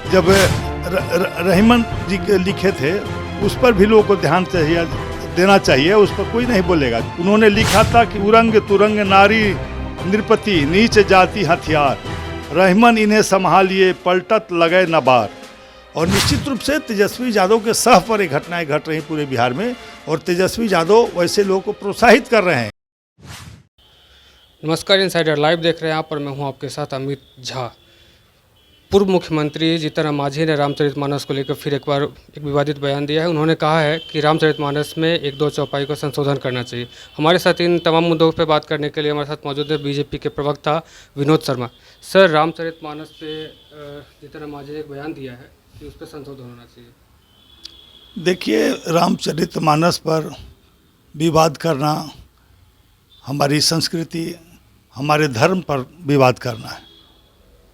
जब रहीमन जी के लिखे थे उस पर भी लोगों को ध्यान चाहिए देना चाहिए, उस पर कोई नहीं बोलेगा। उन्होंने लिखा था कि उरंग तुरंग नारी नृपति नीच जाति हथियार, रहीमन इन्हें संभालिए पलटत लगे नबार। और निश्चित रूप से तेजस्वी यादव के सह पर ये घटनाएं घट रही पूरे बिहार में, और तेजस्वी यादव वैसे लोगों को प्रोत्साहित कर रहे हैं। नमस्कार, इनसाइडर लाइव देख रहे हैं आप, और मैं हूं आपके साथ अमित झा। पूर्व मुख्यमंत्री जीतन राम मांझी ने रामचरितमानस को लेकर फिर एक बार एक विवादित बयान दिया है। उन्होंने कहा है कि रामचरितमानस में एक दो चौपाई को संशोधन करना चाहिए। हमारे साथ इन तमाम मुद्दों पर बात करने के लिए हमारे साथ मौजूद है बीजेपी के प्रवक्ता विनोद शर्मा। सर, रामचरितमानस पे जीतन राम मांझी ने एक बयान दिया है कि उस पर संशोधन होना चाहिए। देखिए, रामचरितमानस पर विवाद करना हमारी संस्कृति, हमारे धर्म पर विवाद करना है।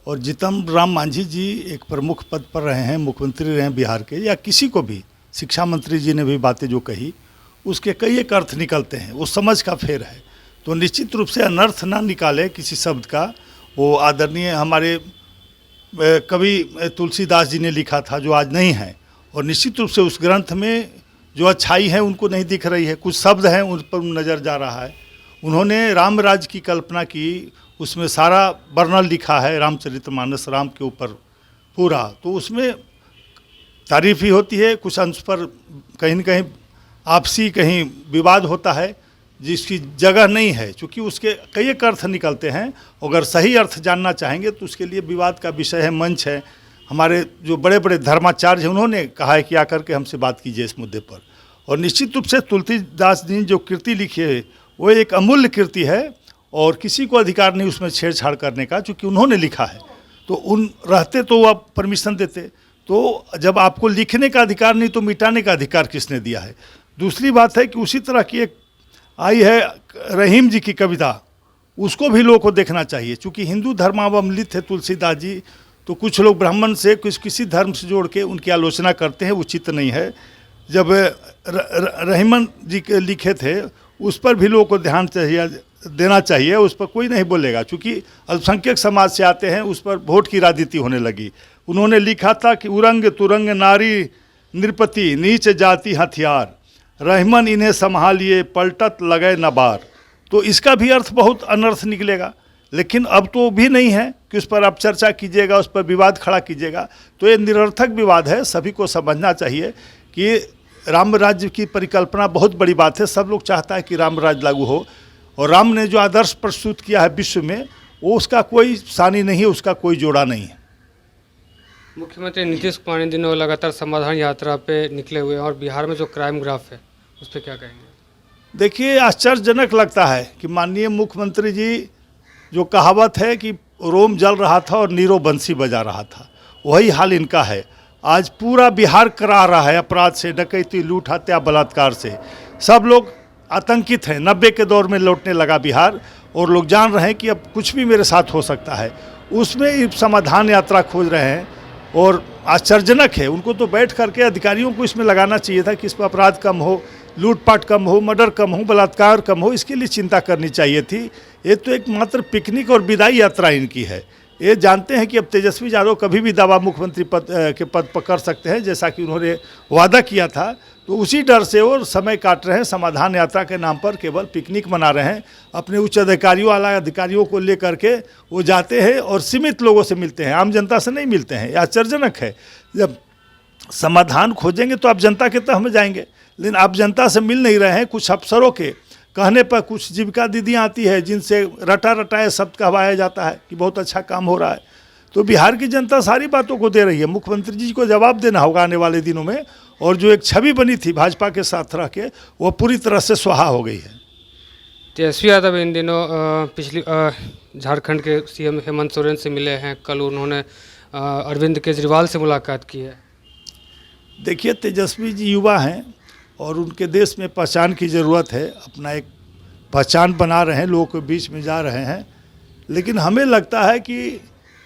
और जीतन राम मांझी जी एक प्रमुख पद पर रहे हैं, मुख्यमंत्री रहे हैं बिहार के, या किसी को भी, शिक्षा मंत्री जी ने भी बातें जो कही उसके कई एक अर्थ निकलते हैं, वो समझ का फेर है। तो निश्चित रूप से अनर्थ ना निकाले किसी शब्द का। वो आदरणीय हमारे कवि तुलसीदास जी ने लिखा था जो आज नहीं है, और निश्चित रूप से उस ग्रंथ में जो अच्छाई है उनको नहीं दिख रही है, कुछ शब्द हैं उन पर नज़र जा रहा है। उन्होंने राम राज्य की कल्पना की, उसमें सारा वर्णन लिखा है रामचरितमानस, राम के ऊपर पूरा। तो उसमें तारीफ ही होती है, कुछ अंश पर कहीं न कहीं आपसी कहीं विवाद होता है जिसकी जगह नहीं है, क्योंकि उसके कई एक अर्थ निकलते हैं। अगर सही अर्थ जानना चाहेंगे तो उसके लिए विवाद का विषय है, मंच है। हमारे जो बड़े बड़े धर्माचार्य हैं उन्होंने कहा है कि आकर के हमसे बात कीजिए इस मुद्दे पर। और निश्चित रूप से तुलसीदास जी ने जो कृति लिखी है वो एक अमूल्य कृति है, और किसी को अधिकार नहीं उसमें छेड़छाड़ करने का, क्योंकि उन्होंने लिखा है। तो उन रहते तो वो आप परमिशन देते। तो जब आपको लिखने का अधिकार नहीं तो मिटाने का अधिकार किसने दिया है। दूसरी बात है कि उसी तरह की एक आई है रहीम जी की कविता, उसको भी लोगों को देखना चाहिए। चूँकि हिंदू धर्मावलंबित है तुलसीदास जी, तो कुछ लोग ब्राह्मण से किसी धर्म से जोड़ के उनकी आलोचना करते हैं, उचित नहीं है। जब रहीमन जी के लिखे थे उस पर भी लोगों को ध्यान चाहिए देना चाहिए, उस पर कोई नहीं बोलेगा। क्योंकि अल्पसंख्यक समाज से आते हैं, उस पर वोट की राजनीति होने लगी। उन्होंने लिखा था कि उरंग तुरंग नारी नृपति नीच जाति हथियार, रहीमन इन्हें संभालिए पलटत लगे नबार। तो इसका भी अर्थ बहुत अनर्थ निकलेगा, लेकिन अब तो भी नहीं है कि उस पर आप चर्चा कीजिएगा, उस पर विवाद खड़ा कीजिएगा। तो ये निरर्थक विवाद है। सभी को समझना चाहिए कि राम राज्य की परिकल्पना बहुत बड़ी बात है। सब लोग चाहता है कि राम राज्य लागू हो, और राम ने जो आदर्श प्रस्तुत किया है विश्व में, वो उसका कोई सानी नहीं है, उसका कोई जोड़ा नहीं है। मुख्यमंत्री नीतीश कुमार इन दिनों लगातार समाधान यात्रा पे निकले हुए हैं, और बिहार में जो क्राइम ग्राफ है उस पर क्या कहेंगे। देखिए, आश्चर्यजनक लगता है कि माननीय मुख्यमंत्री जी, जो कहावत है कि रोम जल रहा था और नीरो बंसी बजा रहा था, वही हाल इनका है। आज पूरा बिहार करा रहा है अपराध से, डकैती, लूट, हत्या, बलात्कार से। सब लोग आतंकित हैं। 90 के दौर में लौटने लगा बिहार, और लोग जान रहे हैं कि अब कुछ भी मेरे साथ हो सकता है। उसमें समाधान यात्रा खोज रहे हैं, और आश्चर्यजनक है। उनको तो बैठ करके अधिकारियों को इसमें लगाना चाहिए था कि इस पर अपराध कम हो, लूटपाट कम हो, मर्डर कम हो, बलात्कार कम हो, इसके लिए चिंता करनी चाहिए थी। ये तो एक मात्र पिकनिक और विदाई यात्रा इनकी है। ये जानते हैं कि अब तेजस्वी यादव कभी भी दावा मुख्यमंत्री के पद पर कर सकते हैं, जैसा कि उन्होंने वादा किया था। तो उसी डर से वो समय काट रहे हैं, समाधान यात्रा के नाम पर केवल पिकनिक मना रहे हैं। अपने उच्च अधिकारियों, आला अधिकारियों को लेकर के वो जाते हैं और सीमित लोगों से मिलते हैं, आम जनता से नहीं मिलते हैं। यह आश्चर्यजनक है। जब समाधान खोजेंगे तो आप जनता के तह में जाएंगे, लेकिन आप जनता से मिल नहीं रहे हैं। कुछ अफसरों के कहने पर कुछ जीविका दीदियाँ आती है जिनसे रटा रटाए शब्द कहवाया जाता है कि बहुत अच्छा काम हो रहा है। तो बिहार की जनता सारी बातों को दे रही है। मुख्यमंत्री जी को जवाब देना होगा आने वाले दिनों में, और जो एक छवि बनी थी भाजपा के साथ रह के, वो पूरी तरह से स्वाहा हो गई है। तेजस्वी यादव इन दिनों पिछली झारखंड के सीएम हेमंत सोरेन से मिले हैं। कल उन्होंने अरविंद केजरीवाल से मुलाकात की है। देखिए, तेजस्वी जी युवा हैं और उनके देश में पहचान की ज़रूरत है। अपना एक पहचान बना रहे हैं, लोगों के बीच में जा रहे हैं। लेकिन हमें लगता है कि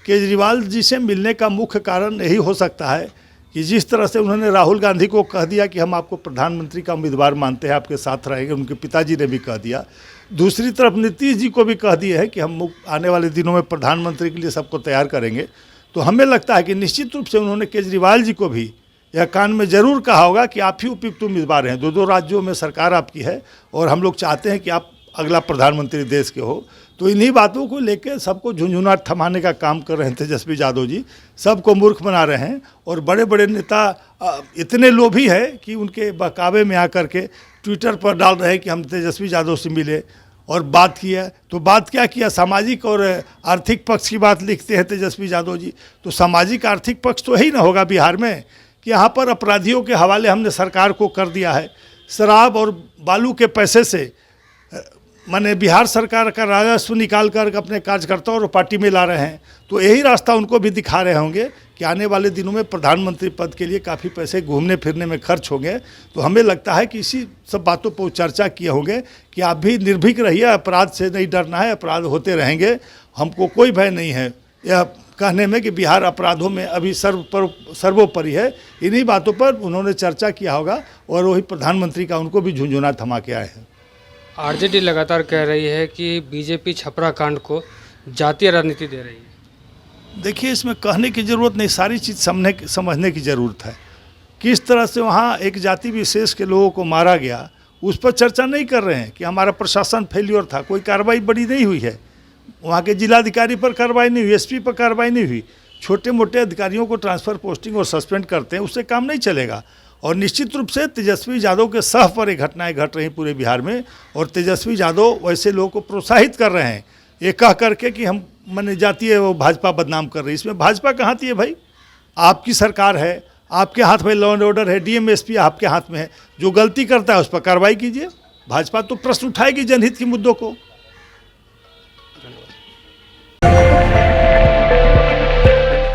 केजरीवाल जी से मिलने का मुख्य कारण यही हो सकता है कि जिस तरह से उन्होंने राहुल गांधी को कह दिया कि हम आपको प्रधानमंत्री का उम्मीदवार मानते हैं, आपके साथ रहेंगे, उनके पिताजी ने भी कह दिया। दूसरी तरफ नीतीश जी को भी कह दिए है कि हम आने वाले दिनों में प्रधानमंत्री के लिए सबको तैयार करेंगे। तो हमें लगता है कि निश्चित रूप से उन्होंने केजरीवाल जी को भी यह कान में जरूर कहा होगा कि आप ही उपयुक्त उम्मीदवार हैं, दो राज्यों में सरकार आपकी है और हम लोग चाहते हैं कि आप अगला प्रधानमंत्री देश के हो। तो इन्हीं बातों को लेकर सबको झुंझुनाट थमाने का काम कर रहे हैं तेजस्वी यादव जी, सबको मूर्ख बना रहे हैं। और बड़े बड़े नेता इतने लोभी है कि उनके बहकावे में आकर के ट्विटर पर डाल रहे हैं कि हम तेजस्वी यादव से मिले और बात की है। तो बात क्या किया, सामाजिक और आर्थिक पक्ष की बात लिखते हैं तेजस्वी यादव जी। तो सामाजिक आर्थिक पक्ष तो ही ना होगा बिहार में कि यहाँ पर अपराधियों के हवाले हमने सरकार को कर दिया है। शराब और बालू के पैसे से माने बिहार सरकार का राजस्व निकाल कर अपने कार्यकर्ताओं और पार्टी में ला रहे हैं। तो यही रास्ता उनको भी दिखा रहे होंगे कि आने वाले दिनों में प्रधानमंत्री पद के लिए काफ़ी पैसे घूमने फिरने में खर्च होंगे। तो हमें लगता है कि इसी सब बातों पर चर्चा किए होंगे कि आप भी निर्भीक रहिए, अपराध से नहीं डरना है, अपराध होते रहेंगे, हमको कोई भय नहीं है यह कहने में कि बिहार अपराधों में अभी सर्वोपरि है। इन्हीं बातों पर उन्होंने चर्चा किया होगा और वही प्रधानमंत्री का उनको भी झुंझुना थमा के आए हैं। आरजेडी लगातार कह रही है कि बीजेपी छपरा कांड को जातीय राजनीति दे रही है। देखिए, इसमें कहने की ज़रूरत नहीं, सारी चीज़ समझने की ज़रूरत है। किस तरह से वहाँ एक जाति विशेष के लोगों को मारा गया, उस पर चर्चा नहीं कर रहे हैं कि हमारा प्रशासन फेल्योर था। कोई कार्रवाई बड़ी नहीं हुई है, वहाँ के जिलाधिकारी पर कार्रवाई नहीं हुई, एसपी पर कार्रवाई नहीं हुई। छोटे मोटे अधिकारियों को ट्रांसफ़र पोस्टिंग और सस्पेंड करते हैं, उससे काम नहीं चलेगा। और निश्चित रूप से तेजस्वी यादव के सह पर ये घटनाएं घट रही पूरे बिहार में। और तेजस्वी यादव वैसे लोगों को प्रोत्साहित कर रहे हैं ये कह करके कि हम माने जातीय वो भाजपा बदनाम कर रही है। इसमें भाजपा कहाँ थी है भाई? आपकी सरकार है, आपके हाथ में लॉ एंड ऑर्डर है, डीएम एसपी आपके हाथ में है। जो गलती करता है उस पर कार्रवाई कीजिए। भाजपा तो प्रश्न उठाएगी जनहित के मुद्दों को।